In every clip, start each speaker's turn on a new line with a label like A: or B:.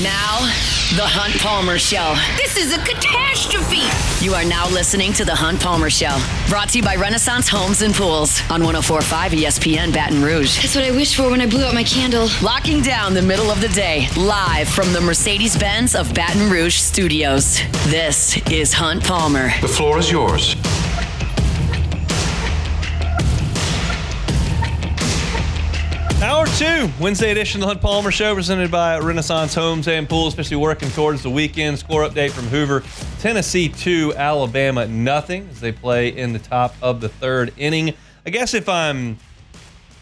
A: Now, The Hunt Palmer Show.
B: This is a catastrophe.
A: You are now listening to The Hunt Palmer Show. Brought to you by Renaissance Homes and Pools on 104.5 ESPN Baton Rouge.
B: That's what I wished for when I blew out my candle.
A: Locking down the middle of the day, live from the Mercedes-Benz of Baton Rouge studios. This is Hunt Palmer.
C: The floor is yours.
D: Hour 2, Wednesday edition of the Hunt Palmer Show, presented by Renaissance Homes and Pools, especially working towards the weekend. Score update from Hoover. Tennessee 2, Alabama nothing, as they play in the top of the third inning. I guess if I'm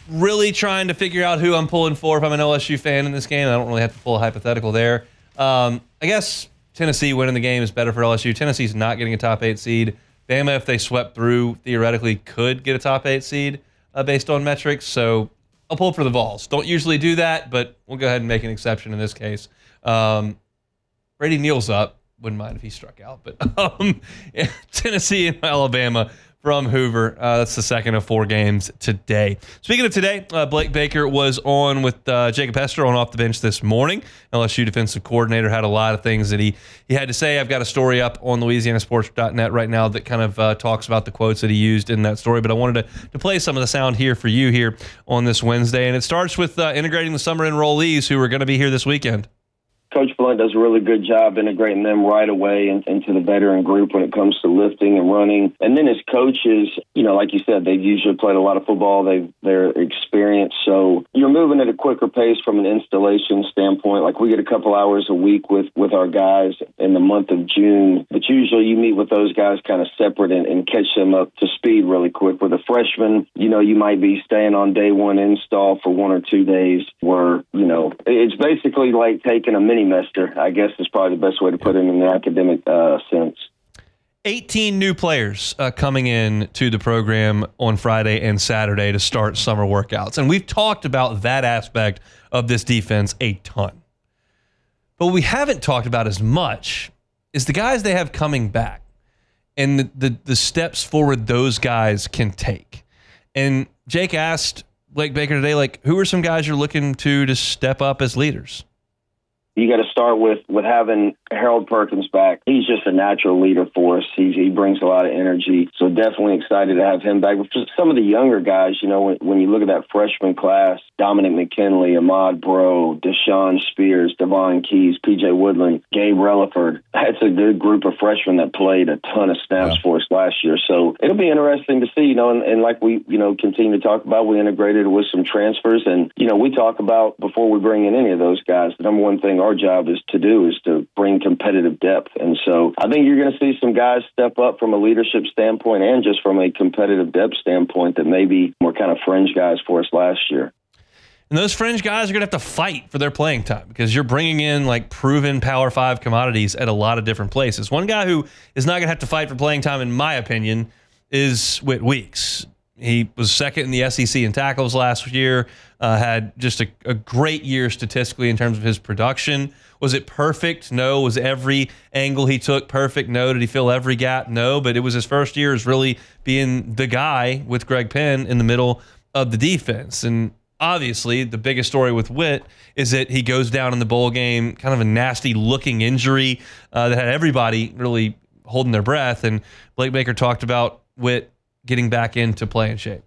D: really trying to figure out who I'm pulling for, if I'm an LSU fan in this game, I don't really have to pull a hypothetical there. I guess Tennessee winning the game is better for LSU. Tennessee's not getting a top 8 seed. Bama, if they swept through, theoretically could get a top 8 seed based on metrics. So I'll pull for the Vols. Don't usually do that, but we'll go ahead and make an exception in this case. Brady Neal's up. Wouldn't mind if he struck out. But Tennessee and Alabama from Hoover. That's the second of 4 games today. Speaking of today, Blake Baker was on with Jacob Hester on Off the Bench this morning. LSU defensive coordinator had a lot of things that he had to say. I've got a story up on LouisianaSports.net right now that kind of talks about the quotes that he used in that story. But I wanted to play some of the sound here for you here on this Wednesday. And it starts with integrating the summer enrollees who are going to be here this weekend.
E: Coach Blunt does a really good job integrating them right away into the veteran group when it comes to lifting and running. And then as coaches, like you said, they've usually played a lot of football. They're experienced. So you're moving at a quicker pace from an installation standpoint. Like we get a couple hours a week with our guys in the month of June. But usually you meet with those guys kind of separate and catch them up to speed really quick. With a freshman, you might be staying on day one install for 1 or 2 days where, it's basically like taking a mini semester, I guess is probably the best way to put it in the academic sense.
D: 18 new players coming in to the program on Friday and Saturday to start summer workouts. And we've talked about that aspect of this defense a ton. But what we haven't talked about as much is the guys they have coming back and the steps forward those guys can take. And Jake asked Blake Baker today, who are some guys you're looking to step up as leaders?
E: You got to start with having Harold Perkins back. He's just a natural leader for us. He brings a lot of energy. So definitely excited to have him back. But for some of the younger guys, when you look at that freshman class, Dominic McKinley, Ahmad Bro, Deshaun Spears, Devon Keys, PJ Woodland, Gabe Relaford. That's a good group of freshmen that played a ton of snaps for us last year. So it'll be interesting to see, and like we, continue to talk about, we integrated with some transfers. And, we talk about before we bring in any of those guys, the number one thing our job is to bring competitive depth. And so I think you're going to see some guys step up from a leadership standpoint and just from a competitive depth standpoint that maybe were kind of fringe guys for us last year.
D: And those fringe guys are going to have to fight for their playing time because you're bringing in proven Power 5 commodities at a lot of different places. One guy who is not going to have to fight for playing time, in my opinion, is Whit Weeks. He was second in the SEC in tackles last year, had just a great year statistically in terms of his production. Was it perfect? No. Was every angle he took perfect? No. Did he fill every gap? No. But it was his first year as really being the guy with Greg Penn in the middle of the defense. And obviously, the biggest story with Whit is that he goes down in the bowl game, kind of a nasty-looking injury that had everybody really holding their breath. And Blake Baker talked about Whit getting back into playing shape.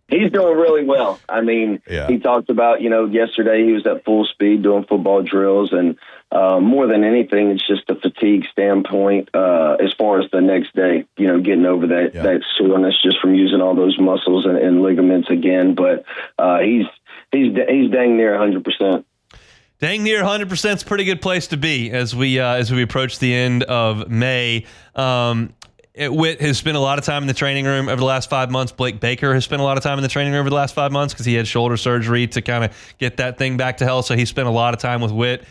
E: He's doing really well. I mean, He talked about, yesterday he was at full speed doing football drills. And more than anything, it's just a fatigue standpoint as far as the next day, getting over that soreness just from using all those muscles and ligaments again. But he's dang near 100%.
D: Dang near 100% is a pretty good place to be as we approach the end of May. Whit has spent a lot of time in the training room over the last 5 months. Blake Baker has spent a lot of time in the training room over the last 5 months because he had shoulder surgery to kind of get that thing back to health. So he spent a lot of time with Whit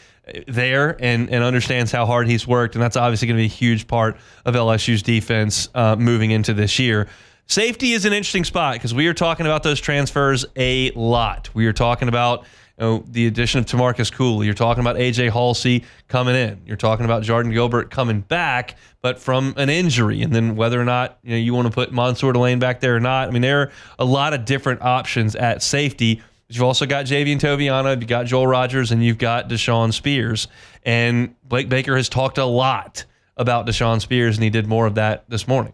D: there and understands how hard he's worked. And that's obviously going to be a huge part of LSU's defense moving into this year. Safety is an interesting spot because we are talking about those transfers a lot. We are talking about the addition of Tamarcus Cooley. You're talking about A.J. Halsey coming in. You're talking about Jordan Gilbert coming back, but from an injury. And then whether or not you want to put Mansour Delane back there or not. I mean, there are a lot of different options at safety. But you've also got Javian Toviano, you've got Joel Rogers, and you've got Deshaun Spears. And Blake Baker has talked a lot about Deshaun Spears, and he did more of that this morning.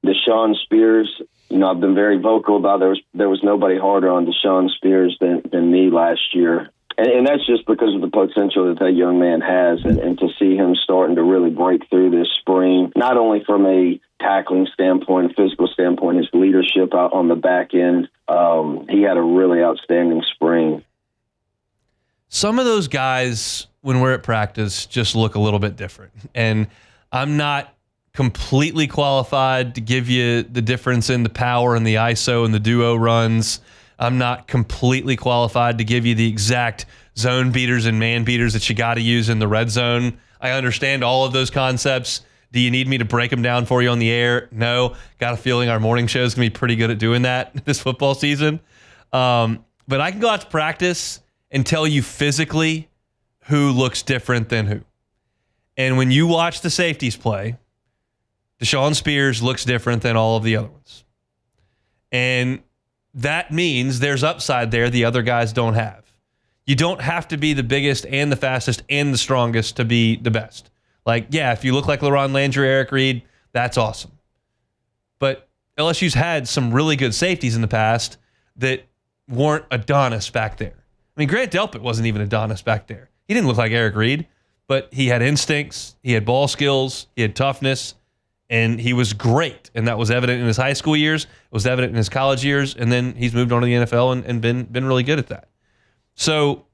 E: Deshaun Spears, I've been very vocal about there was nobody harder on Deshaun Spears than me last year. And that's just because of the potential that young man has, and to see him starting to really break through this spring, not only from a tackling standpoint, a physical standpoint, his leadership out on the back end, he had a really outstanding spring.
D: Some of those guys, when we're at practice, just look a little bit different. And I'm not completely qualified to give you the difference in the power and the ISO and the duo runs. I'm not completely qualified to give you the exact zone beaters and man beaters that you got to use in the red zone. I understand all of those concepts. Do you need me to break them down for you on the air? No. Got a feeling our morning show is going to be pretty good at doing that this football season. But I can go out to practice and tell you physically who looks different than who. And when you watch the safeties play, Deshaun Spears looks different than all of the other ones. And that means there's upside there the other guys don't have. You don't have to be the biggest and the fastest and the strongest to be the best. Like, yeah, if you look like LaRon Landry, Eric Reed, that's awesome. But LSU's had some really good safeties in the past that weren't Adonis back there. I mean, Grant Delpit wasn't even Adonis back there. He didn't look like Eric Reed, but he had instincts, he had ball skills, he had toughness, and he was great. And that was evident in his high school years, it was evident in his college years, and then he's moved on to the NFL and been really good at that. So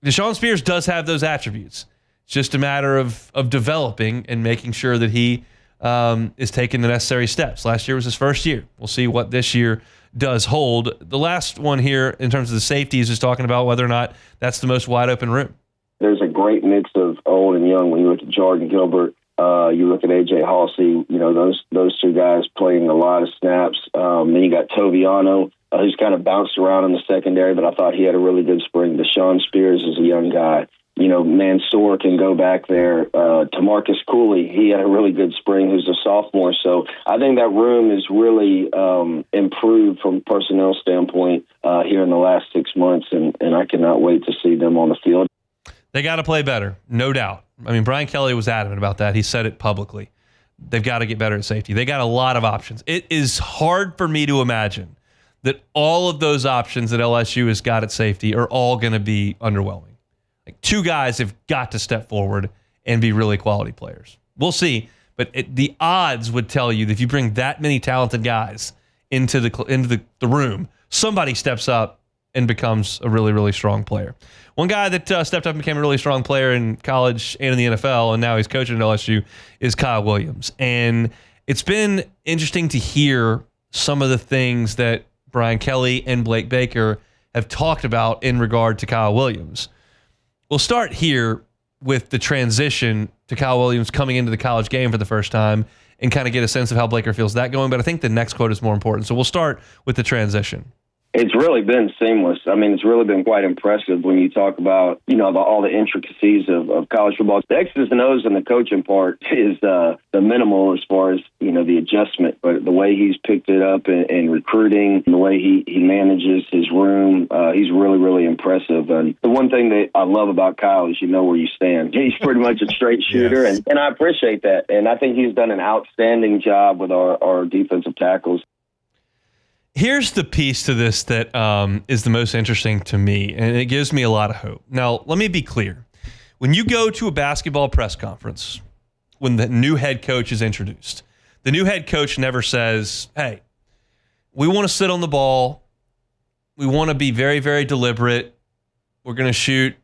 D: Deshaun Spears does have those attributes. It's just a matter of developing and making sure that he is taking the necessary steps. Last year was his first year. We'll see what this year does hold. The last one here in terms of the safeties is talking about whether or not that's the most wide open room.
E: There's a great mix of old and young when you look at Jordan Gilbert. You look at A.J. Halsey, those two guys playing a lot of snaps. Then you got Toviano, who's kind of bounced around in the secondary, but I thought he had a really good spring. Deshaun Spears is a young guy. Mansour can go back there. Tamarcus Cooley, he had a really good spring, who's a sophomore. So I think that room is really improved from a personnel standpoint here in the last 6 months, and I cannot wait to see them on the field.
D: They got to play better, no doubt. I mean, Brian Kelly was adamant about that. He said it publicly. They've got to get better at safety. They got a lot of options. It is hard for me to imagine that all of those options that LSU has got at safety are all going to be underwhelming. Like, two guys have got to step forward and be really quality players. We'll see, but the odds would tell you that if you bring that many talented guys into the room, somebody steps up and becomes a really, really strong player. One guy that stepped up and became a really strong player in college and in the NFL, and now he's coaching at LSU, is Kyle Williams. And it's been interesting to hear some of the things that Brian Kelly and Blake Baker have talked about in regard to Kyle Williams. We'll start here with the transition to Kyle Williams coming into the college game for the first time and kind of get a sense of how Baker feels that going. But I think the next quote is more important. So we'll start with the transition.
E: It's really been seamless. I mean, it's really been quite impressive when you talk about, all the intricacies of college football. The X's and O's and the coaching part is the minimal as far as, the adjustment. But the way he's picked it up in recruiting, the way he manages his room, he's really, really impressive. And the one thing that I love about Kyle is you know where you stand. He's pretty much a straight shooter, yes. and I appreciate that. And I think he's done an outstanding job with our defensive tackles.
D: Here's the piece to this that is the most interesting to me, and it gives me a lot of hope. Now, let me be clear. When you go to a basketball press conference, when the new head coach is introduced, the new head coach never says, hey, we want to sit on the ball. We want to be very, very deliberate. We're going to shoot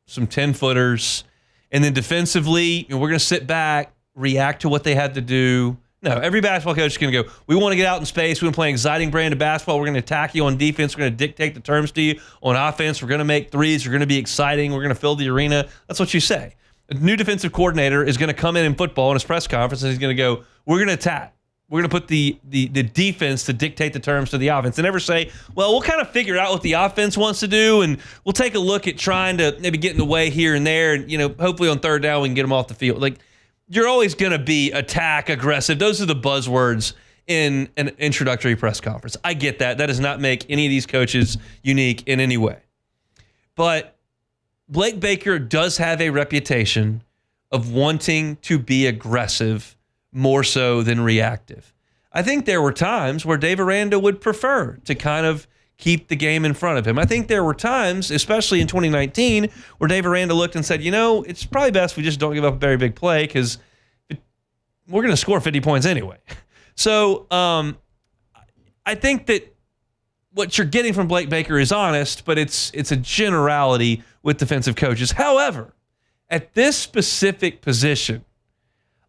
D: some 10-footers. And then defensively, we're going to sit back, react to what they had to do. No, every basketball coach is going to go, we want to get out in space. We want to play an exciting brand of basketball. We're going to attack you on defense. We're going to dictate the terms to you on offense. We're going to make threes. We're going to be exciting. We're going to fill the arena. That's what you say. A new defensive coordinator is going to come in football in his press conference, and he's going to go, we're going to attack. We're going to put the defense to dictate the terms to the offense. They never say, well, we'll kind of figure out what the offense wants to do, and we'll take a look at trying to maybe get in the way here and there, and hopefully on third down we can get them off the field. Like, you're always going to be attack, aggressive. Those are the buzzwords in an introductory press conference. I get that. That does not make any of these coaches unique in any way. But Blake Baker does have a reputation of wanting to be aggressive more so than reactive. I think there were times where Dave Aranda would prefer to kind of keep the game in front of him. I think there were times, especially in 2019, where Dave Aranda looked and said, it's probably best we just don't give up a very big play because we're going to score 50 points anyway. So I think that what you're getting from Blake Baker is honest, but it's a generality with defensive coaches. However, at this specific position,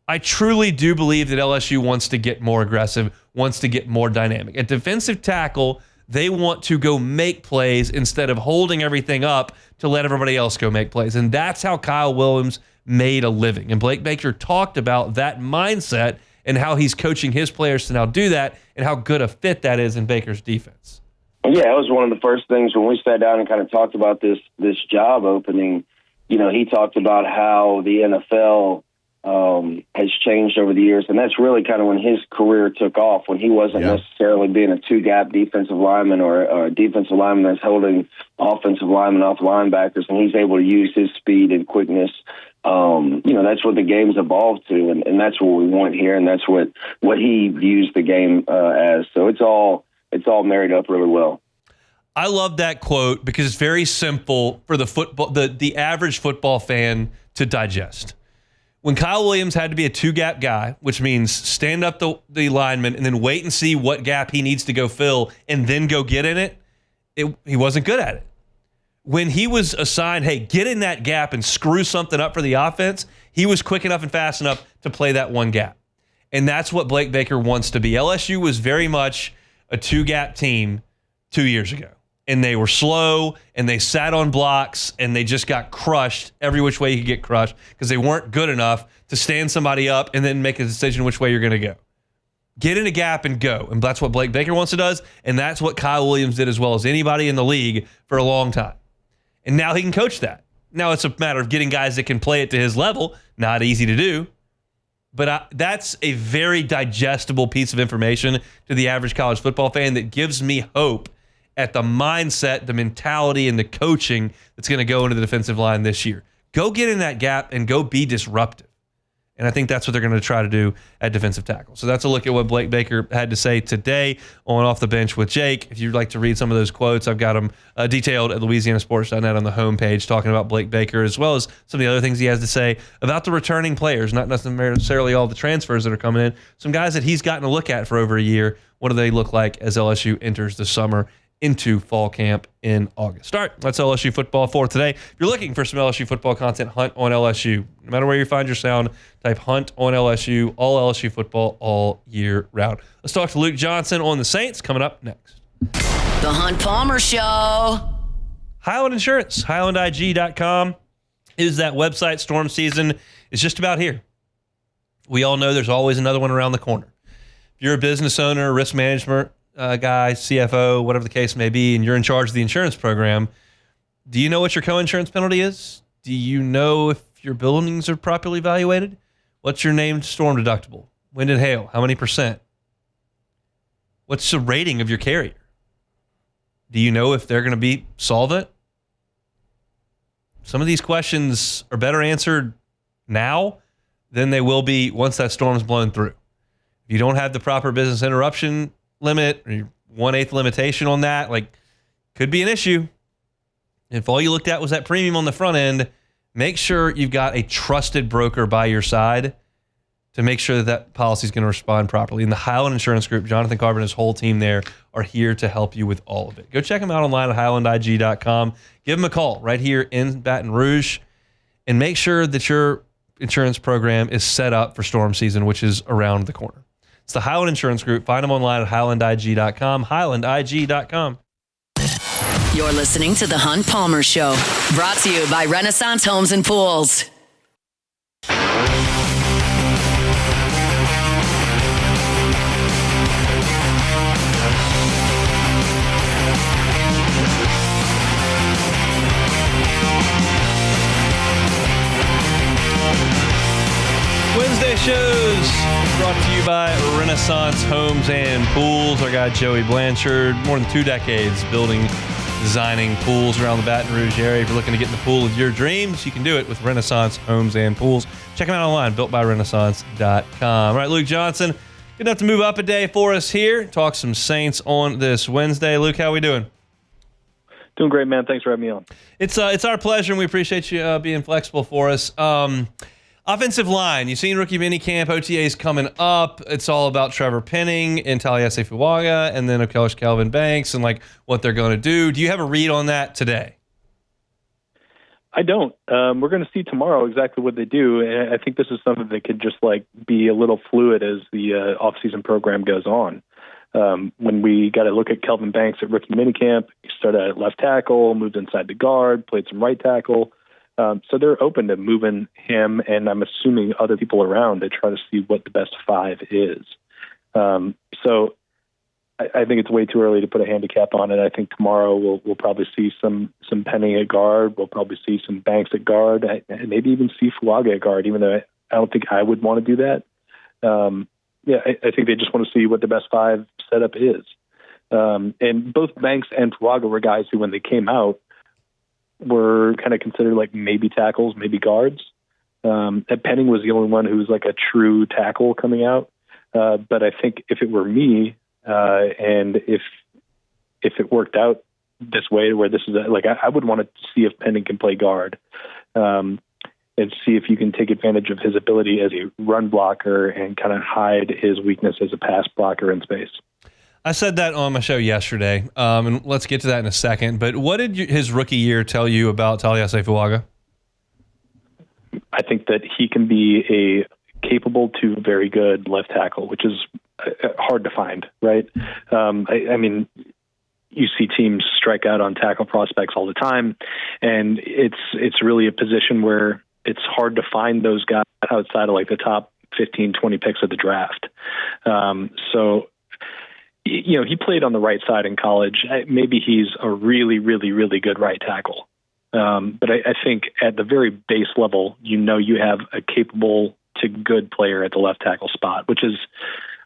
D: I truly do believe that LSU wants to get more aggressive, wants to get more dynamic. At defensive tackle, they want to go make plays instead of holding everything up to let everybody else go make plays. And that's how Kyle Williams made a living. And Blake Baker talked about that mindset and how he's coaching his players to now do that and how good a fit that is in Baker's defense.
E: Yeah, it was one of the first things when we sat down and kind of talked about this job opening. He talked about how the NFL has changed over the years, and that's really kind of when his career took off, when he wasn't necessarily being a two-gap defensive lineman or a defensive lineman that's holding offensive linemen off linebackers, and he's able to use his speed and quickness. That's what the game's evolved to, and that's what we want here, and that's what he views the game as. So it's all married up really well.
D: I love that quote because it's very simple for the average football fan to digest. When Kyle Williams had to be a two-gap guy, which means stand up the lineman and then wait and see what gap he needs to go fill and then go get in it, he wasn't good at it. When he was assigned, hey, get in that gap and screw something up for the offense, he was quick enough and fast enough to play that one gap. And that's what Blake Baker wants to be. LSU was very much a two-gap team 2 years ago. And they were slow, and they sat on blocks, and they just got crushed every which way you could get crushed because they weren't good enough to stand somebody up and then make a decision which way you're going to go. Get in a gap and go. And that's what Blake Baker wants to do, and that's what Kyle Williams did as well as anybody in the league for a long time. And now he can coach that. Now it's a matter of getting guys that can play it to his level. Not easy to do. But that's a very digestible piece of information to the average college football fan that gives me hope at the mindset, the mentality, and the coaching that's going to go into the defensive line this year. Go get in that gap and go be disruptive. And I think that's what they're going to try to do at defensive tackle. So that's a look at what Blake Baker had to say today on Off the Bench with Jake. If you'd like to read some of those quotes, I've got them detailed at LouisianaSports.net on the homepage, talking about Blake Baker, as well as some of the other things he has to say about the returning players, not necessarily all the transfers that are coming in. Some guys that he's gotten to look at for over a year. What do they look like as LSU enters the summer into fall camp in August? All right, that's LSU football for today. If you're looking for some LSU football content, Hunt on LSU. No matter where you find your sound, type Hunt on LSU, all LSU football all year round. Let's talk to Luke Johnson on the Saints coming up next.
A: The Hunt Palmer Show.
D: Highland Insurance, HighlandIG.com is that website. Storm season is just about here. We all know there's always another one around the corner. If you're a business owner, risk management guy, CFO, whatever the case may be, and you're in charge of the insurance program, do you know what your co-insurance penalty is? Do you know if your buildings are properly evaluated? What's your named storm deductible? Wind and hail, how many %? What's the rating of your carrier? Do you know if they're going to be solvent? Some of these questions are better answered now than they will be once that storm's blown through. If you don't have the proper business interruption limit or your 1/8 limitation on that, could be an issue. If all you looked at was that premium on the front end, make sure you've got a trusted broker by your side to make sure that policy is going to respond properly. And the Highland Insurance Group, Jonathan Carver and his whole team there are here to help you with all of it. Go check them out online at HighlandIG.com. Give them a call right here in Baton Rouge and make sure that your insurance program is set up for storm season, which is around the corner. It's the Highland Insurance Group. Find them online at HighlandIG.com, HighlandIG.com.
A: You're listening to The Hunt Palmer Show, brought to you by Renaissance Homes and Pools.
D: Today's show's brought to you by Renaissance Homes and Pools. Our guy Joey Blanchard, more than 2 decades building, designing pools around the Baton Rouge area. If you're looking to get in the pool of your dreams, you can do it with Renaissance Homes and Pools. Check them out online, builtbyrenaissance.com. All right, Luke Johnson, good enough to move up a day for us here. Talk some Saints on this Wednesday. Luke, how we doing?
C: Doing great, man. Thanks for having me on.
D: It's our pleasure, and we appreciate you being flexible for us. Offensive line, you've seen rookie minicamp, OTAs coming up. It's all about Trevor Penning and Taliesin Fuaga, and then, of course, Kelvin Banks and, like, what they're going to do. Do you have a read on that today?
C: I don't. We're going to see tomorrow exactly what they do, and I think this is something that could just, like, be a little fluid as the offseason program goes on. When we got to look at Kelvin Banks at rookie minicamp, he started at left tackle, moved inside the guard, played some right tackle. So they're open to moving him, and I'm assuming other people around to try to see what the best 5 is. So I think it's way too early to put a handicap on it. I think tomorrow we'll probably see some Penning at guard. We'll probably see some Banks at guard, and maybe even see Fuaga at guard, even though I don't think I would want to do that. I think they just want to see what the best 5 setup is. And both Banks and Fuaga were guys who, when they came out, were kind of considered like maybe tackles, maybe guards. Penning was the only one who was like a true tackle coming out. But I think if it were me, and if it worked out this way, where this is I would want to see if Penning can play guard, and see if you can take advantage of his ability as a run blocker and kind of hide his weakness as a pass blocker in space.
D: I said that on my show yesterday, and let's get to that in a second. But what did his rookie year tell you about Taliesin Fuaga?
C: I think that he can be a capable to very good left tackle, which is hard to find, right? I mean, you see teams strike out on tackle prospects all the time, and it's really a position where it's hard to find those guys outside of like the top 15, 20 picks of the draft. So, you know, he played on the right side in college. Maybe he's a really, really, really good right tackle. But I think at the very base level, you have a capable to good player at the left tackle spot, which is,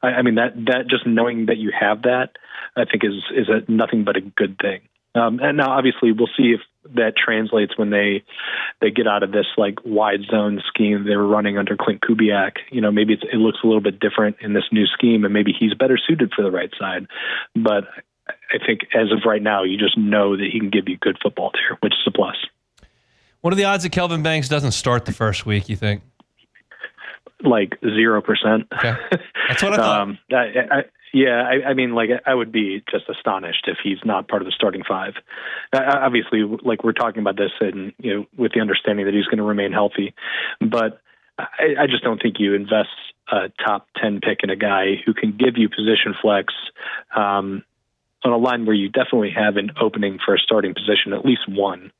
C: I mean, that just knowing that you have that, I think is nothing but a good thing. And now, obviously, we'll see if that translates when they get out of this like wide zone scheme they were running under Clint Kubiak. You know, maybe it looks a little bit different in this new scheme, and maybe he's better suited for the right side. But I think as of right now, you just know that he can give you good football there, which is a plus. What
D: are the odds that Kelvin Banks doesn't start the first week, you think?
C: Like 0%.
D: Okay. That's what I thought.
C: I mean, like, I would be just astonished if he's not part of the starting 5. Obviously, like, we're talking about this and, you know, with the understanding that he's going to remain healthy. But I just don't think you invest a top 10 pick in a guy who can give you position flex on a line where you definitely have an opening for a starting position, at least one,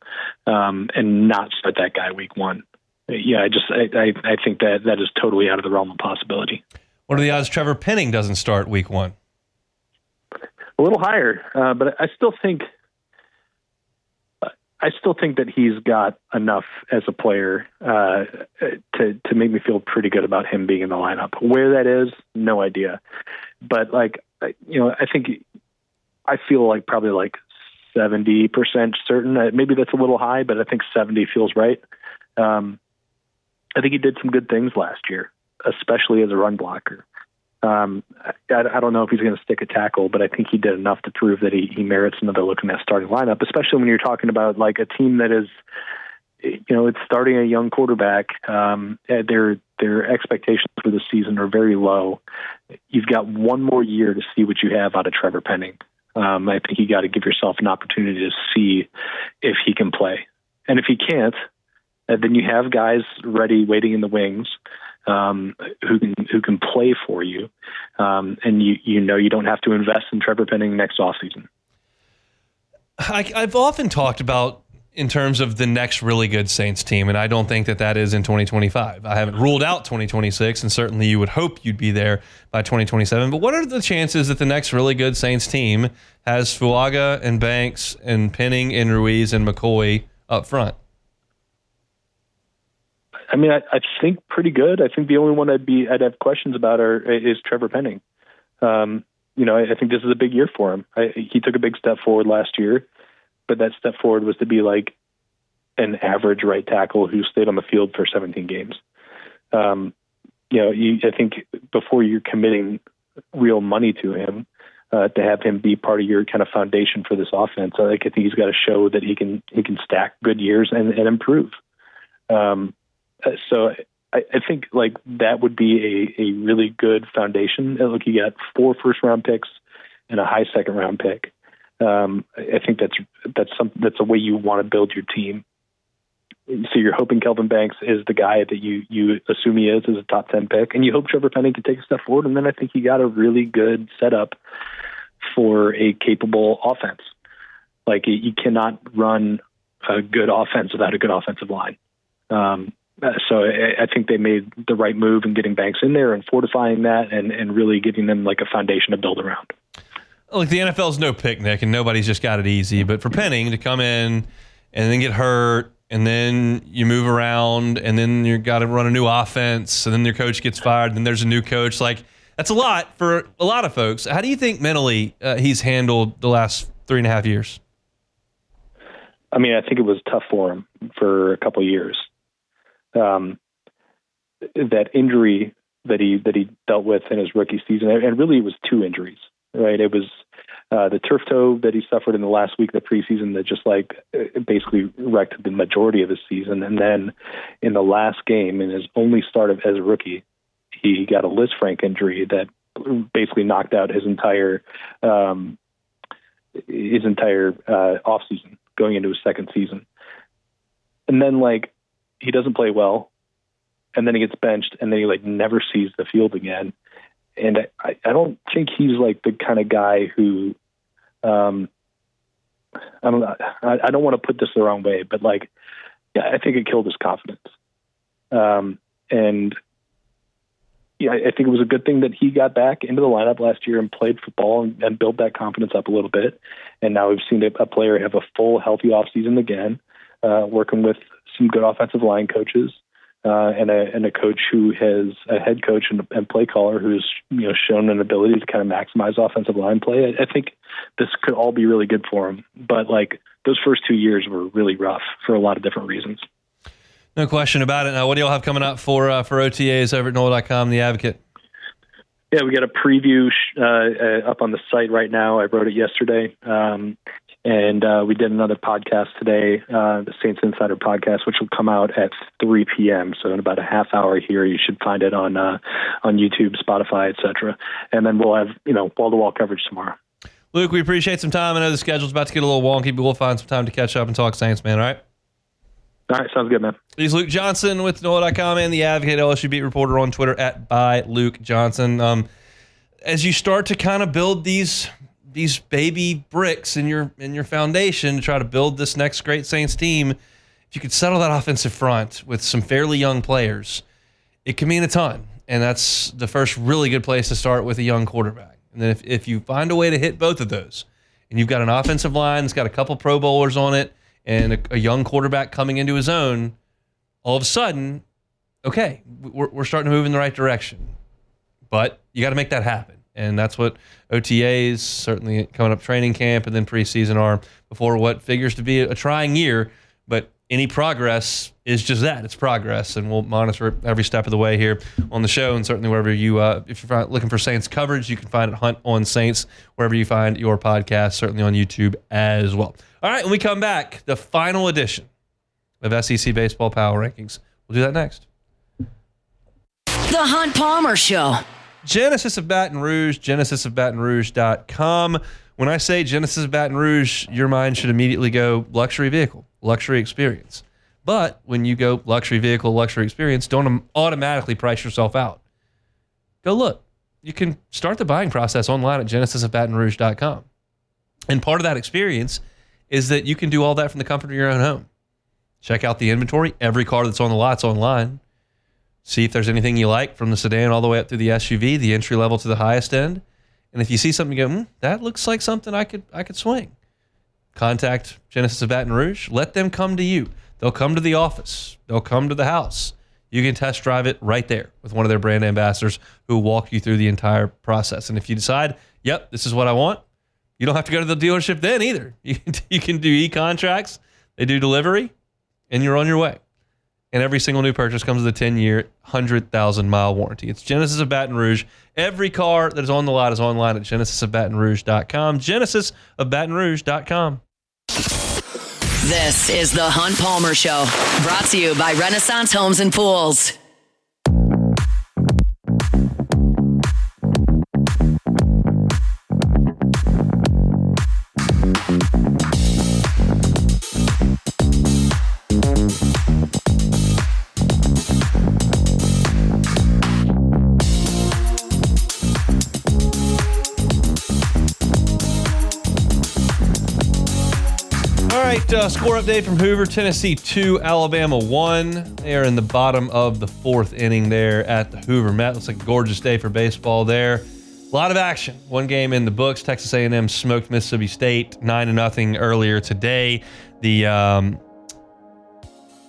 C: and not start that guy week 1. Yeah, I think that is totally out of the realm of possibility.
D: What are the odds Trevor Penning doesn't start week 1?
C: A little higher, but I still think that he's got enough as a player to make me feel pretty good about him being in the lineup. Where that is, no idea. But like, you know, I feel like probably like 70% certain. Maybe that's a little high, but I think 70 feels right. I think he did some good things last year, especially as a run blocker. I don't know if he's going to stick a tackle, but I think he did enough to prove that he merits another look in that starting lineup, especially when you're talking about like a team that is, you know, it's starting a young quarterback. Their expectations for the season are very low. You've got one more year to see what you have out of Trevor Penning. I think you got to give yourself an opportunity to see if he can play. And if he can't, then you have guys ready, waiting in the wings, who can play for you, and you don't have to invest in Trevor Penning next offseason.
D: I've often talked about in terms of the next really good Saints team, and I don't think that is in 2025. I haven't ruled out 2026, and certainly you would hope you'd be there by 2027. But what are the chances that the next really good Saints team has Fuaga and Banks and Penning and Ruiz and McCoy up front?
C: I mean, I think pretty good. I think the only one I'd have questions about is Trevor Penning. I think this is a big year for him. He took a big step forward last year, but that step forward was to be like an average right tackle who stayed on the field for 17 games. I think before you're committing real money to him, to have him be part of your kind of foundation for this offense, I think he's got to show that he can stack good years and improve. So I think like that would be a really good foundation. Look, you got 4 first-round picks and a high second-round pick. I think that's a way you want to build your team. So you're hoping Kelvin Banks is the guy that you assume he is as a top 10 pick, and you hope Trevor Penning can take a step forward. And then I think you got a really good setup for a capable offense. Like you cannot run a good offense without a good offensive line. So I think they made the right move in getting Banks in there and fortifying that and really giving them like a foundation to build around.
D: Look, the NFL's no picnic and nobody's just got it easy. But for Penning to come in and then get hurt and then you move around and then you got to run a new offense and then your coach gets fired and then there's a new coach. Like that's a lot for a lot of folks. How do you think mentally he's handled the last 3.5 years?
C: I mean, I think it was tough for him for a couple of years. That injury that he dealt with in his rookie season, and really it was 2 injuries, right? It was the turf toe that he suffered in the last week of the preseason that just basically wrecked the majority of his season. And then in the last game, in his only start as a rookie, he got a Liz Frank injury that basically knocked out his entire offseason going into his second season. And then he doesn't play well, and then he gets benched, and then he never sees the field again. And I don't think he's the kind of guy who, I don't know. I don't want to put this the wrong way, but I think it killed his confidence. And yeah, I think it was a good thing that he got back into the lineup last year and played football and built that confidence up a little bit. And now we've seen a player have a full, healthy offseason again, working with some good offensive line coaches, and a coach who has a head coach and play caller who's shown an ability to kind of maximize offensive line play. I think this could all be really good for him. But those first 2 years were really rough for a lot of different reasons.
D: No question about it. Now, what do y'all have coming up for OTAs over at NOLA.com, The Advocate?
C: Yeah, we got a preview up on the site right now. I wrote it yesterday. And we did another podcast today, the Saints Insider podcast, which will come out at 3 p.m. So in about a half hour here, you should find it on YouTube, Spotify, etc. And then we'll have wall-to-wall coverage tomorrow.
D: Luke, we appreciate some time. I know the schedule's about to get a little wonky, but we'll find some time to catch up and talk Saints, man. All right?
C: All right, sounds good, man.
D: He's Luke Johnson with NOLA.com and The Advocate, LSU beat reporter on Twitter at @ByLukeJohnson. As you start to kind of build these baby bricks in your foundation to try to build this next great Saints team, if you could settle that offensive front with some fairly young players, it can mean a ton. And that's the first really good place to start with a young quarterback. And then if you find a way to hit both of those, and you've got an offensive line that's got a couple Pro Bowlers on it and a young quarterback coming into his own, all of a sudden, okay, we're starting to move in the right direction. But you got to make that happen. And that's what OTAs, certainly coming up training camp and then preseason are before what figures to be a trying year. But any progress is just that. It's progress. And we'll monitor it every step of the way here on the show. And certainly wherever you, if you're looking for Saints coverage, you can find it Hunt on Saints, wherever you find your podcast, certainly on YouTube as well. All right, when we come back, the final edition of SEC Baseball Power Rankings. We'll do that next.
A: The Hunt Palmer Show.
D: Genesis of Baton Rouge, genesisofbatonrouge.com. When I say Genesis of Baton Rouge, your mind should immediately go luxury vehicle, luxury experience. But when you go luxury vehicle, luxury experience, don't automatically price yourself out. Go look. You can start the buying process online at genesisofbatonrouge.com. And part of that experience is that you can do all that from the comfort of your own home. Check out the inventory. Every car that's on the lot's online. See if there's anything you like from the sedan all the way up to the SUV, the entry level to the highest end. And if you see something, you go, that looks like something I could swing. Contact Genesis of Baton Rouge. Let them come to you. They'll come to the office. They'll come to the house. You can test drive it right there with one of their brand ambassadors who will walk you through the entire process. And if you decide, yep, this is what I want, you don't have to go to the dealership then either. You can do e-contracts. They do delivery, and you're on your way. And every single new purchase comes with a 10-year, 100,000-mile warranty. It's Genesis of Baton Rouge. Every car that is on the lot is online at genesisofbatonrouge.com. Genesisofbatonrouge.com.
A: This is the Hunt Palmer Show, brought to you by Renaissance Homes and Pools.
D: Score update from Hoover. Tennessee 2, Alabama 1. They are in the bottom of the 4th inning there at the Hoover Met. Looks like a gorgeous day for baseball there. A lot of action. One game in the books. Texas A&M smoked Mississippi State 9-0 earlier today. The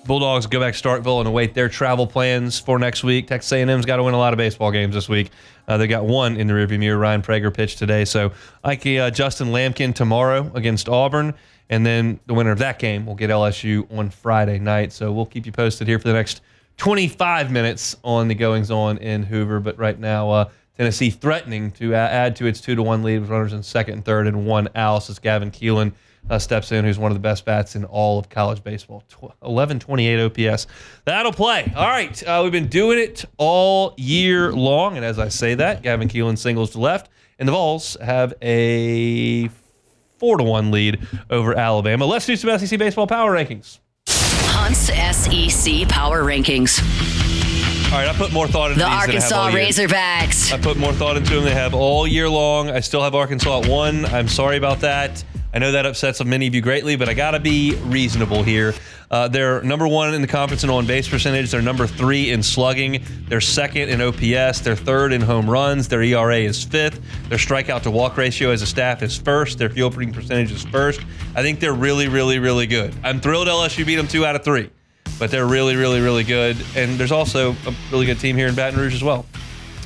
D: Bulldogs go back to Starkville and await their travel plans for next week. Texas A&M's got to win a lot of baseball games this week. They got one in the rearview mirror. Ryan Prager pitched today. So Justin Lampkin tomorrow against Auburn. And then the winner of that game will get LSU on Friday night. So we'll keep you posted here for the next 25 minutes on the goings-on in Hoover. But right now, Tennessee threatening to add to its 2-1 lead with runners in second and third and one out as Gavin Keelan steps in, who's one of the best bats in all of college baseball. 1128 OPS. That'll play. All right. We've been doing it all year long. And as I say that, Gavin Keelan singles to left. And the Vols have a 4-1 lead over Alabama. Let's do some SEC baseball power rankings.
A: Hunt's SEC power rankings.
D: All right, I put more thought into
A: the
D: these
A: Arkansas
D: than I have all year.
A: Razorbacks.
D: I put more thought into them. They have all year long. I still have Arkansas at 1. I'm sorry about that. I know that upsets many of you greatly, but I got to be reasonable here. They're number 1 in the conference in on-base percentage. They're number 3 in slugging. They're second in OPS. They're third in home runs. Their ERA is 5th. Their strikeout-to-walk ratio as a staff is 1st. Their field putting percentage is 1st. I think they're really, really, really good. I'm thrilled LSU beat them 2 out of 3, but they're really, really, really good. And there's also a really good team here in Baton Rouge as well.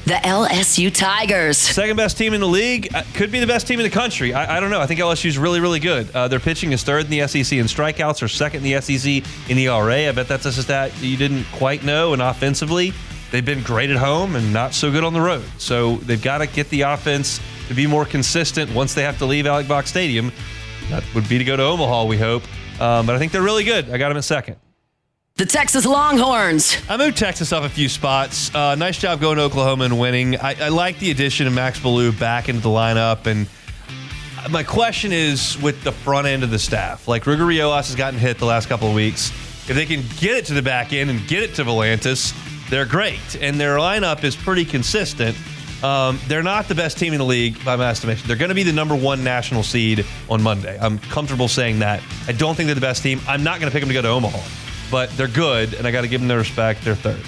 A: The LSU Tigers.
D: Second best team in the league. Could be the best team in the country. I don't know. I think LSU's really, really good. Their pitching is third in the SEC in strikeouts. They're second in the SEC in ERA. I bet that's a stat you didn't quite know. And offensively, they've been great at home and not so good on the road. So they've got to get the offense to be more consistent once they have to leave Alec Box Stadium. That would be to go to Omaha, we hope. But I think they're really good. I got them at second.
A: The Texas Longhorns.
D: I moved Texas up a few spots. Nice job going to Oklahoma and winning. I like the addition of Max Ballou back into the lineup. And my question is with the front end of the staff. Like Ruger Riojas has gotten hit the last couple of weeks. If they can get it to the back end and get it to Volantis, they're great. And their lineup is pretty consistent. They're not the best team in the league by my estimation. They're going to be the number 1 national seed on Monday. I'm comfortable saying that. I don't think they're the best team. I'm not going to pick them to go to Omaha. But they're good, and I got to give them their respect. They're third.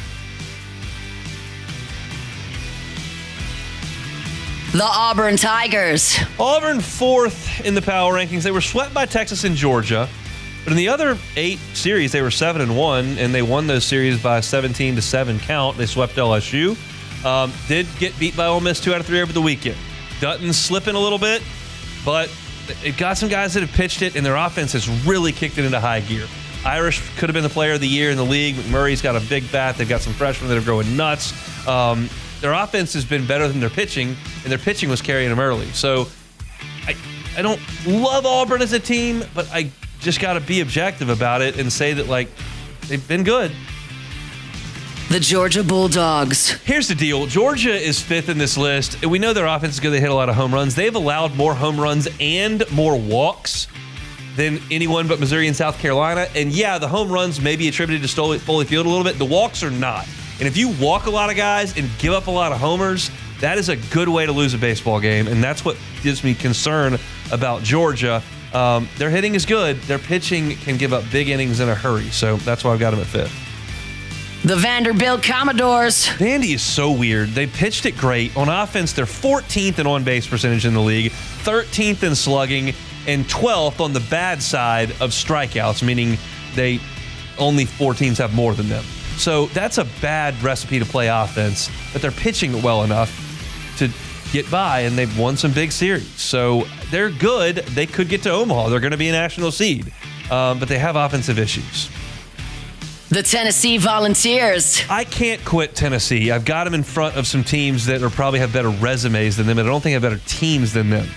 A: The Auburn Tigers.
D: Auburn 4th in the power rankings. They were swept by Texas and Georgia. But in the other 8 series, they were 7-1, and they won those series by 17-7 count. They swept LSU. Did get beat by Ole Miss 2 out of 3 over the weekend. Dutton's slipping a little bit, but it got some guys that have pitched it, and their offense has really kicked it into high gear. Irish could have been the player of the year in the league. McMurray's got a big bat. They've got some freshmen that are growing nuts. Their offense has been better than their pitching, and their pitching was carrying them early. So I don't love Auburn as a team, but I just got to be objective about it and say that, like, they've been good.
A: The Georgia Bulldogs.
D: Here's the deal. Georgia is 5th in this list. We know their offense is good. They hit a lot of home runs. They've allowed more home runs and more walks than anyone but Missouri and South Carolina. And yeah, the home runs may be attributed to Foley Field a little bit. The walks are not. And if you walk a lot of guys and give up a lot of homers, that is a good way to lose a baseball game. And that's what gives me concern about Georgia. Their hitting is good. Their pitching can give up big innings in a hurry. So that's why I've got them at 5th.
A: The Vanderbilt Commodores.
D: Vandy is so weird. They pitched it great. On offense, they're 14th in on-base percentage in the league, 13th in slugging, and 12th on the bad side of strikeouts, meaning only 4 teams have more than them. So that's a bad recipe to play offense, but they're pitching it well enough to get by, and they've won some big series. So they're good. They could get to Omaha. They're going to be a national seed, but they have offensive issues.
A: The Tennessee Volunteers.
D: I can't quit Tennessee. I've got them in front of some teams that are probably have better resumes than them, and I don't think have better teams than them.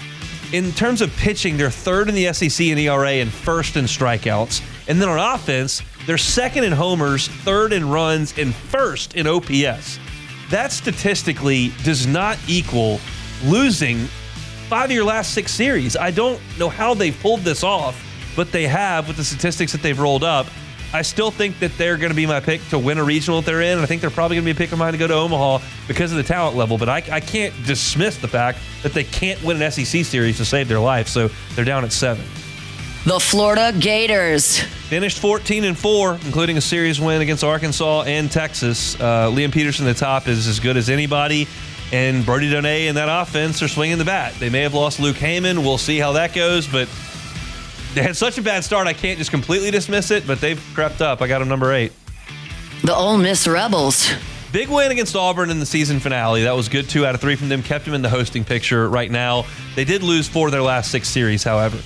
D: In terms of pitching, they're third in the SEC in ERA and first in strikeouts. And then on offense, they're second in homers, third in runs, and first in OPS. That statistically does not equal losing 5 of your last 6 series. I don't know how they've pulled this off, but they have with the statistics that they've rolled up. I still think that they're going to be my pick to win a regional if they're in, and I think they're probably going to be a pick of mine to go to Omaha because of the talent level. But I can't dismiss the fact that they can't win an SEC series to save their life, so they're down at 7.
A: The Florida Gators.
D: Finished 14-4, including a series win against Arkansas and Texas. Liam Peterson at the top is as good as anybody, and Brody Donay and that offense are swinging the bat. They may have lost Luke Heyman. We'll see how that goes, but they had such a bad start, I can't just completely dismiss it, but they've crept up. I got them number 8.
A: The Ole Miss Rebels.
D: Big win against Auburn in the season finale. That was good. 2 out of 3 from them. Kept them in the hosting picture right now. They did lose 4 of their last 6 series, however.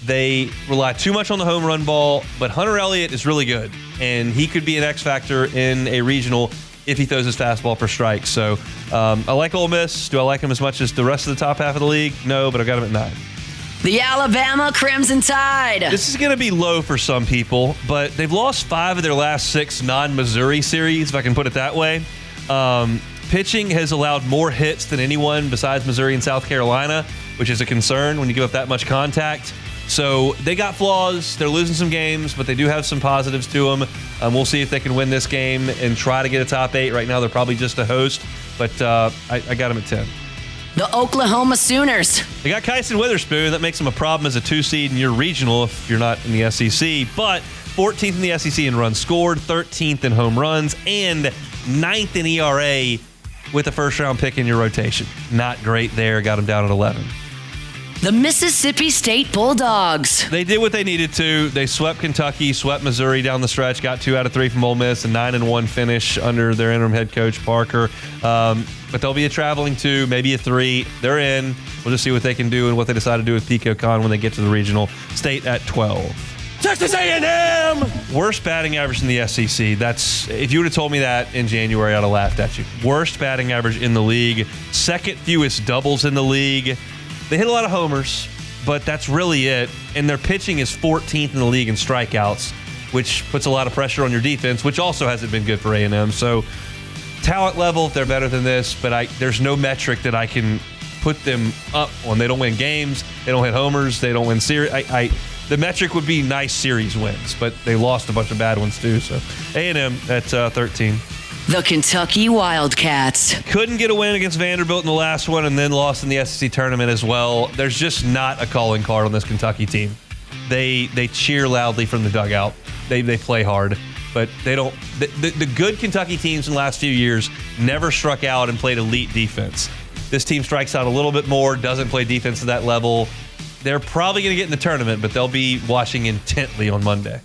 D: They rely too much on the home run ball, but Hunter Elliott is really good, and he could be an X factor in a regional if he throws his fastball for strikes. So I like Ole Miss. Do I like him as much as the rest of the top half of the league? No, but I've got him at 9.
A: The Alabama Crimson Tide.
D: This is going to be low for some people, but they've lost 5 of their last 6 non-Missouri series, if I can put it that way. Pitching has allowed more hits than anyone besides Missouri and South Carolina, which is a concern when you give up that much contact. So they got flaws. They're losing some games, but they do have some positives to them. We'll see if they can win this game and try to get a top 8. Right now, they're probably just a host, but I got them at 10.
A: The Oklahoma Sooners.
D: They got Kyson Witherspoon. That makes them a problem as a 2 seed in your regional if you're not in the SEC. But 14th in the SEC in runs scored, 13th in home runs, and 9th in ERA with a first-round pick in your rotation. Not great there. Got them down at 11.
A: The Mississippi State Bulldogs.
D: They did what they needed to. They swept Kentucky, swept Missouri down the stretch, got 2 out of 3 from Ole Miss, a 9-1 finish under their interim head coach, Parker. But they'll be a traveling 2, maybe a 3. They're in. We'll just see what they can do and what they decide to do with Pico Con when they get to the regional. State at 12. Texas A&M! Worst batting average in the SEC. That's, if you would have told me that in January, I'd have laughed at you. Worst batting average in the league. Second fewest doubles in the league. They hit a lot of homers, but that's really it. And their pitching is 14th in the league in strikeouts, which puts a lot of pressure on your defense, which also hasn't been good for A&M. So talent level, they're better than this, but there's no metric that I can put them up on. They don't win games. They don't hit homers. They don't win series. The metric would be nice series wins, but they lost a bunch of bad ones too. So A&M at 13.
A: The Kentucky Wildcats.
D: Couldn't get a win against Vanderbilt in the last one and then lost in the SEC tournament as well. There's just not a calling card on this Kentucky team. They cheer loudly from the dugout. They play hard, but they don't. The good Kentucky teams in the last few years never struck out and played elite defense. This team strikes out a little bit more, doesn't play defense at that level. They're probably going to get in the tournament, but they'll be watching intently on Monday.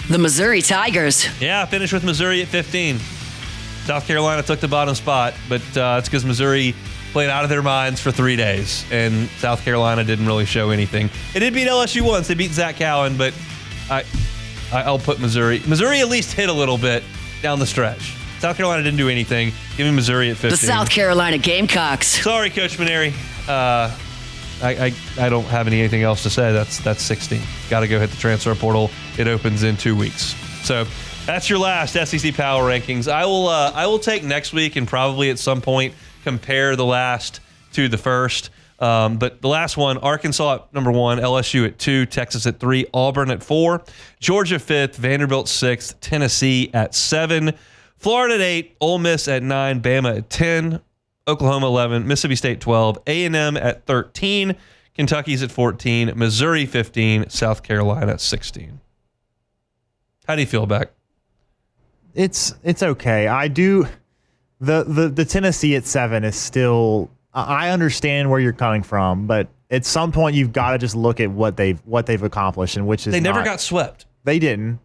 A: The Missouri Tigers.
D: Yeah, finished with Missouri at 15. South Carolina took the bottom spot, but it's because Missouri played out of their minds for 3 days, and South Carolina didn't really show anything. They did beat LSU once. They beat Zach Cowan, but I'll put Missouri. Missouri at least hit a little bit down the stretch. South Carolina didn't do anything. Give me Missouri at 15.
A: The South Carolina Gamecocks.
D: Sorry, Coach Maneri. I don't have anything else to say. That's 16. Got to go hit the transfer portal. It opens in 2 weeks. So that's your last SEC Power Rankings. I will take next week and probably at some point compare the last to the first. But the last one, Arkansas at number 1, LSU at 2, Texas at 3, Auburn at 4, Georgia 5th, Vanderbilt 6th, Tennessee at 7, Florida at 8, Ole Miss at 9, Bama at 10, Oklahoma 11, Mississippi State 12, A&M at 13, Kentucky's at 14, Missouri 15, South Carolina at 16. How do you feel, Beck?
F: It's okay. I do the Tennessee at 7 is still. I understand where you're coming from, but at some point you've got to just look at what they've accomplished, and which is
D: they never got swept.
F: They didn't,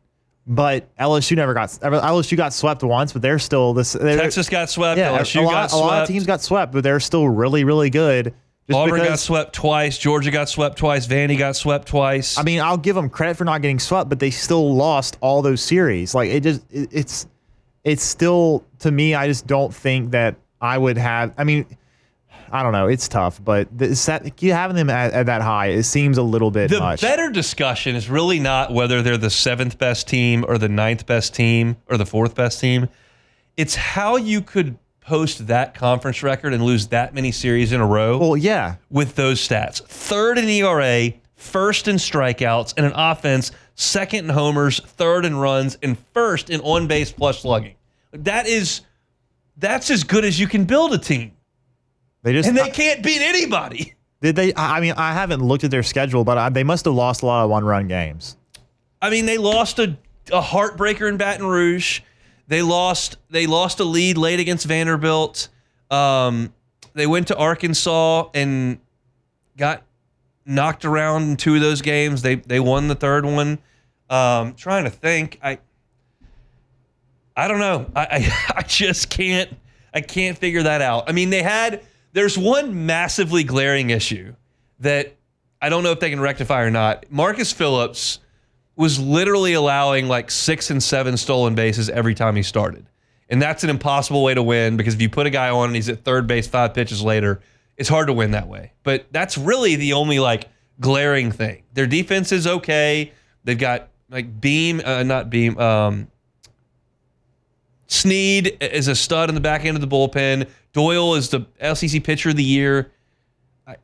F: But LSU got swept once, but they're still this.
D: Texas got swept.
F: Yeah,
D: LSU got swept.
F: A lot of teams got swept, but they're still really, really good.
D: Auburn got swept twice. Georgia got swept twice. Vandy got swept twice.
F: I mean, I'll give them credit for not getting swept, but they still lost all those series. Like it's still, to me, I just don't think that I would have. I mean, I don't know. It's tough, but having them at that high, it seems a little bit much.
D: The better discussion is really not whether they're the 7th best team or the 9th best team or the 4th best team. It's how you could post that conference record and lose that many series in a row.
F: Well, yeah.
D: With those stats. 3rd in ERA, 1st in strikeouts, and an offense, 2nd in homers, 3rd in runs, and 1st in on-base plus slugging. That's as good as you can build a team. They can't beat anybody.
F: Did they? I mean, I haven't looked at their schedule, but they must have lost a lot of one-run games.
D: I mean, they lost a heartbreaker in Baton Rouge. They lost a lead late against Vanderbilt. They went to Arkansas and got knocked around in 2 of those games. They won the 3rd one. Trying to think. I don't know. I just can't figure that out. I mean, there's one massively glaring issue that I don't know if they can rectify or not. Marcus Phillips was literally allowing like 6 and 7 stolen bases every time he started. And that's an impossible way to win, because if you put a guy on and he's at third base 5 pitches later, it's hard to win that way. But that's really the only like glaring thing. Their defense is okay. They've got like Snead is a stud in the back end of the bullpen. Doyle is the LCC pitcher of the year.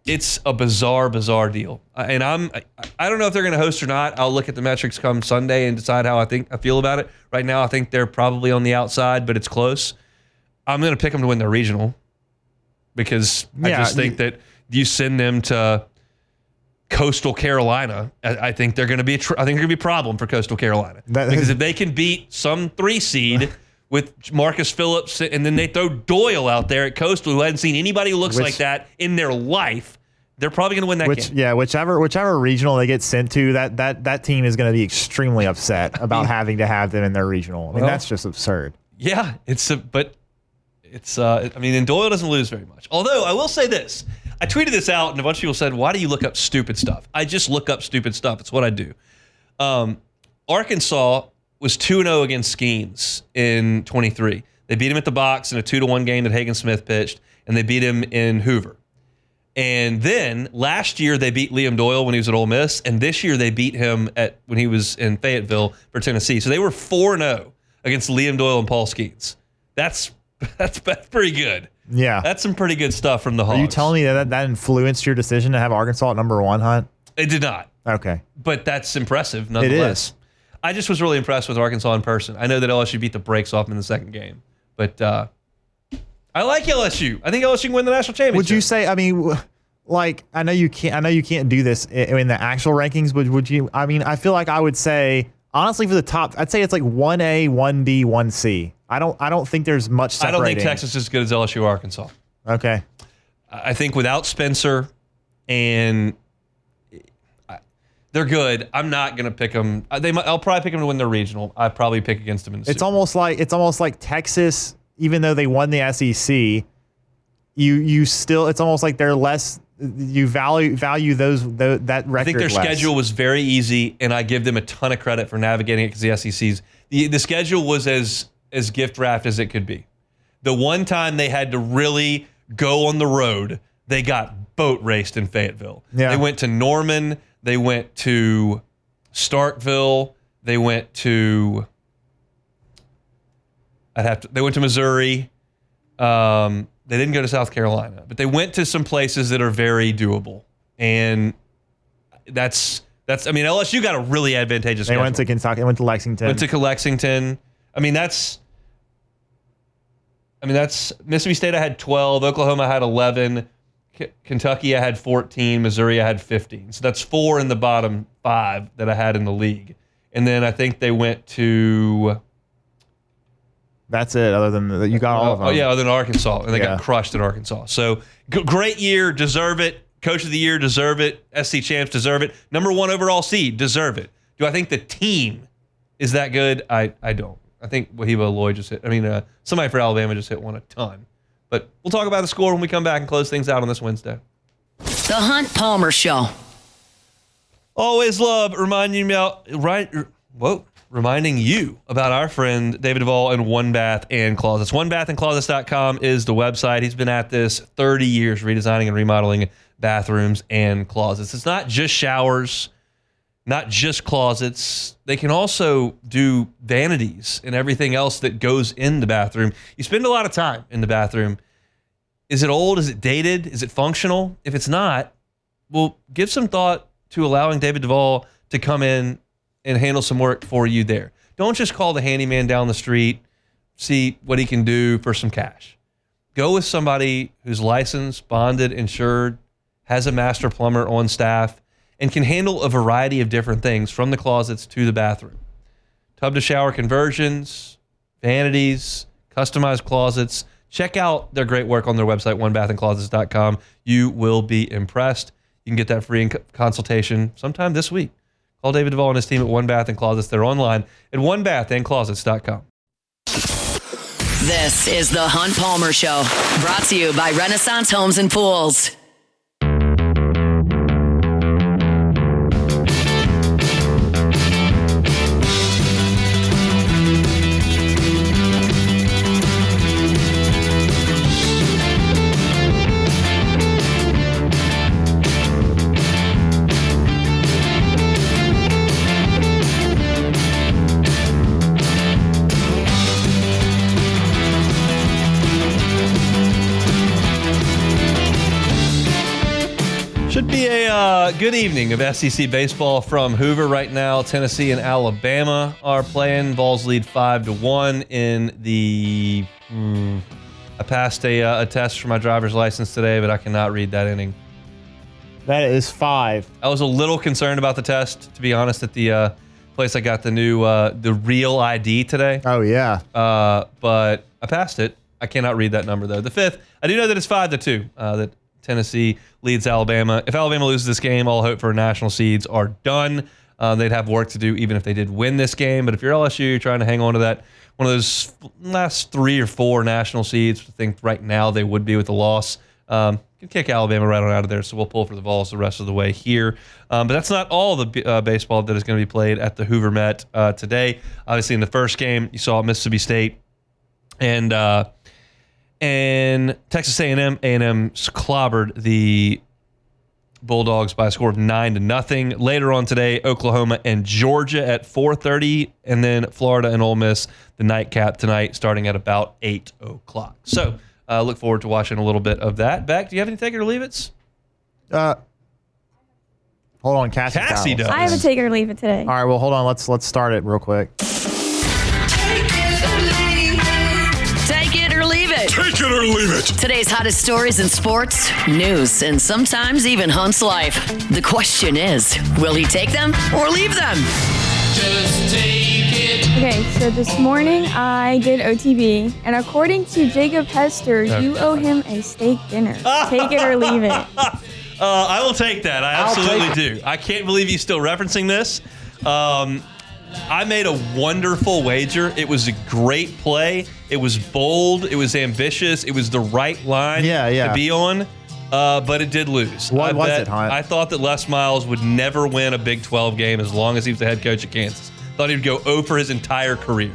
D: It's a bizarre deal. And I don't know if they're going to host or not. I'll look at the metrics come Sunday and decide how I feel about it. Right now, I think they're probably on the outside, but it's close. I'm going to pick them to win their regional, because I just think that you send them to Coastal Carolina. I think they're going to be a problem for Coastal Carolina, because if they can beat some 3 seed with Marcus Phillips, and then they throw Doyle out there at Coastal, who hadn't seen anybody who looks like that in their life, they're probably going to win that game.
F: Yeah, whichever regional they get sent to, that team is going to be extremely upset about having to have them in their regional. I mean, that's just absurd.
D: Yeah, and Doyle doesn't lose very much. Although, I will say this. I tweeted this out, and a bunch of people said, why do you look up stupid stuff? I just look up stupid stuff. It's what I do. Arkansas was 2-0 against Skeens in 23. They beat him at the box in a 2-1 game that Hagen Smith pitched, and they beat him in Hoover. And then last year they beat Liam Doyle when he was at Ole Miss, and this year they beat him when he was in Fayetteville for Tennessee. So they were 4-0 against Liam Doyle and Paul Skeens. That's pretty good.
F: Yeah.
D: That's some pretty good stuff from the Hogs.
F: Are you telling me that influenced your decision to have Arkansas at number 1, Hunt?
D: It did not.
F: Okay.
D: But that's impressive nonetheless. It is. I just was really impressed with Arkansas in person. I know that LSU beat the brakes off them in the second game, but I like LSU. I think LSU can win the national championship.
F: Would you say? I mean, like I know you can't do this in the actual rankings, but would you? I mean, I feel like I would say honestly for the top, I'd say it's like 1A, 1B, 1C. I don't think there's much separating.
D: I don't think Texas is as good as LSU or Arkansas.
F: Okay.
D: I think without Spencer and they're good. I'm not going to pick them. I'll probably pick them to win their regional. I'd probably pick against them in the
F: It's almost like Texas, even though they won the SEC, you still, it's almost like they're less, you value that record.
D: I think their
F: less.
D: schedule was very easy, and I give them a ton of credit for navigating it, because the SEC's the schedule was as gift wrapped as it could be. The one time they had to really go on the road, they got boat raced in Fayetteville.
F: Yeah.
D: They went to Norman. They went to Starkville. They went to Missouri. They didn't go to South Carolina, but they went to some places that are very doable. And that's I mean, LSU got a really advantageous schedule.
F: They went to Kentucky, they went to Lexington.
D: That's Mississippi State I had 12, Oklahoma I had 11, Kentucky I had 14, Missouri I had 15. So that's 4 in the bottom 5 that I had in the league. And then I think they went to...
F: That's it, other than you got all of them.
D: Oh, yeah, other than Arkansas. And they got crushed at Arkansas. So great year, deserve it. Coach of the year, deserve it. SC champs, deserve it. Number 1 overall seed, deserve it. Do I think the team is that good? I don't. I think Wahiba Lloyd just hit. Somebody for Alabama just hit one a ton. But we'll talk about the score when we come back and close things out on this Wednesday.
A: The Hunt Palmer Show.
D: Always love reminding you about our friend David Duvall and One Bath and Closets. OneBathAndClosets.com is the website. He's been at this 30 years, redesigning and remodeling bathrooms and closets. It's not just showers, not just closets. They can also do vanities and everything else that goes in the bathroom. You spend a lot of time in the bathroom. Is it old? Is it dated? Is it functional? If it's not, well, give some thought to allowing David Duvall to come in and handle some work for you there. Don't just call the handyman down the street, see what he can do for some cash. Go with somebody who's licensed, bonded, insured, has a master plumber on staff, and can handle a variety of different things from the closets to the bathroom. Tub to shower conversions, vanities, customized closets. Check out their great work on their website, OneBathAndClosets.com. You will be impressed. You can get that free consultation sometime this week. Call David Duvall and his team at One Bath and Closets. They're online at OneBathAndClosets.com.
A: This is the Hunt Palmer Show, brought to you by Renaissance Homes and Pools.
D: Should be a good evening of SEC baseball from Hoover right now. Tennessee and Alabama are playing. Vols lead 5-1 in the. I passed a test for my driver's license today, but I cannot read that inning.
F: That is 5.
D: I was a little concerned about the test, to be honest, at the place I got the new the real ID today.
F: Oh yeah.
D: But I passed it. I cannot read that number though. The 5th. I do know that it's 5-2. That Tennessee leads Alabama. If Alabama loses this game, all hope for national seeds are done. They'd have work to do even if they did win this game. But if you're LSU, you're trying to hang on to that one of those last 3 or 4 national seeds. I think right now they would be with the loss. Can kick Alabama right on out of there. So we'll pull for the Vols the rest of the way here. But that's not all the baseball that is going to be played at the Hoover Met today. Obviously, in the first game, you saw Mississippi State and Texas A&M. A&M clobbered the Bulldogs by a score of 9-0. Later on today, Oklahoma and Georgia at 4:30, and then Florida and Ole Miss, the nightcap tonight, starting at about 8 o'clock. So look forward to watching a little bit of that. Beck, do you have any take it or leave it's?
F: Hold on, Cassie
D: does.
G: I have a take it or leave it today.
F: All right, well, hold on. Let's start it real quick.
A: Take it or leave it.
H: Take it or leave it.
A: Today's hottest stories in sports, news, and sometimes even Hunt's life. The question is, will he take them or leave them?
H: Just take it.
G: Okay, so this morning I did OTB, and according to Jacob Hester, you owe him a steak dinner. Take it or leave it.
D: I will take that. I
F: I'll
D: absolutely
F: take
D: do. I can't believe he's still referencing this. I made a wonderful wager. It was a great play. It was bold. It was ambitious. It was the right line to be on, but it did lose.
F: What was it, Hunt?
D: I thought that Les Miles would never win a Big 12 game as long as he was the head coach at Kansas. Thought he would go 0 for his entire career.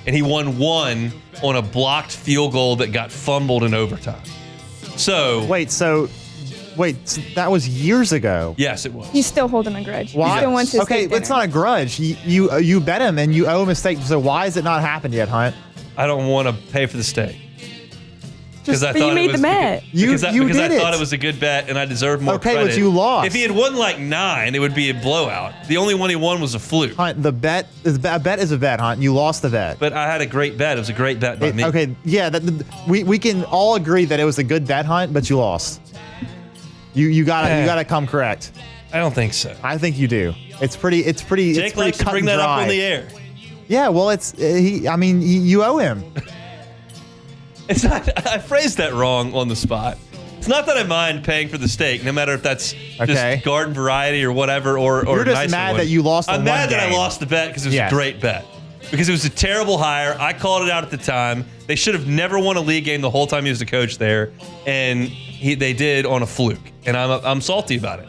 D: And he won 1 on a blocked field goal that got fumbled in overtime. So
F: Wait, that was years ago.
D: yes, it was.
G: He's still holding a grudge.
F: Why?
G: He still wants his
F: Okay,
G: steak dinner.
F: it's not a grudge. You bet him and you owe him a steak. So why has it not happened yet, Hunt?
D: I don't want to pay for the steak.
G: Just,
D: I
G: but you
D: thought it
G: made
D: was
G: the bet.
D: Because I
F: did
D: thought
F: it.
D: it was a good bet and I deserved more
F: Okay,
D: credit.
F: but you lost.
D: If he had won like 9, it would be a blowout. The only one he won was a fluke.
F: Hunt, a bet is a bet, Hunt. You lost the bet.
D: But I had a great bet. It was a great bet by me.
F: Okay, yeah, we can all agree that it was a good bet, Hunt, but you lost. You gotta come correct.
D: I don't think so.
F: I think you do. It's pretty.
D: Jake
F: it's pretty
D: likes to
F: cut
D: bring
F: and
D: that up
F: dry.
D: on the air.
F: Yeah, well, it's you owe him.
D: It's not. I phrased that wrong on the spot. It's not that I mind paying for the steak, no matter if that's
F: Okay.
D: just garden variety or whatever, or
F: You're just
D: nicer
F: mad
D: one.
F: that you lost
D: I'm
F: on
D: mad
F: one
D: that I
F: game.
D: lost the bet because it was
F: Yes.
D: a great bet. Because it was a terrible hire. I called it out at the time. They should have never won a league game the whole time he was the coach there, and they did on a fluke. And I'm salty about it.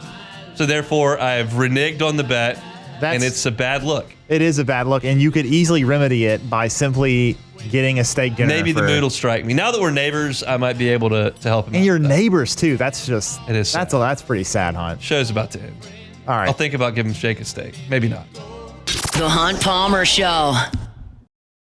D: So therefore, I've reneged on the bet, and it's a bad look.
F: It is a bad look, and you could easily remedy it by simply getting a steak dinner.
D: Maybe the mood will strike me. Now that we're neighbors, I might be able to help him.
F: And
D: out
F: your
D: with that.
F: neighbors too. That's just
D: It is sad.
F: that's pretty sad, Hunt.
D: Show's about to end.
F: All right.
D: I'll think about giving Jake a steak. Maybe not.
A: The Hunt Palmer Show.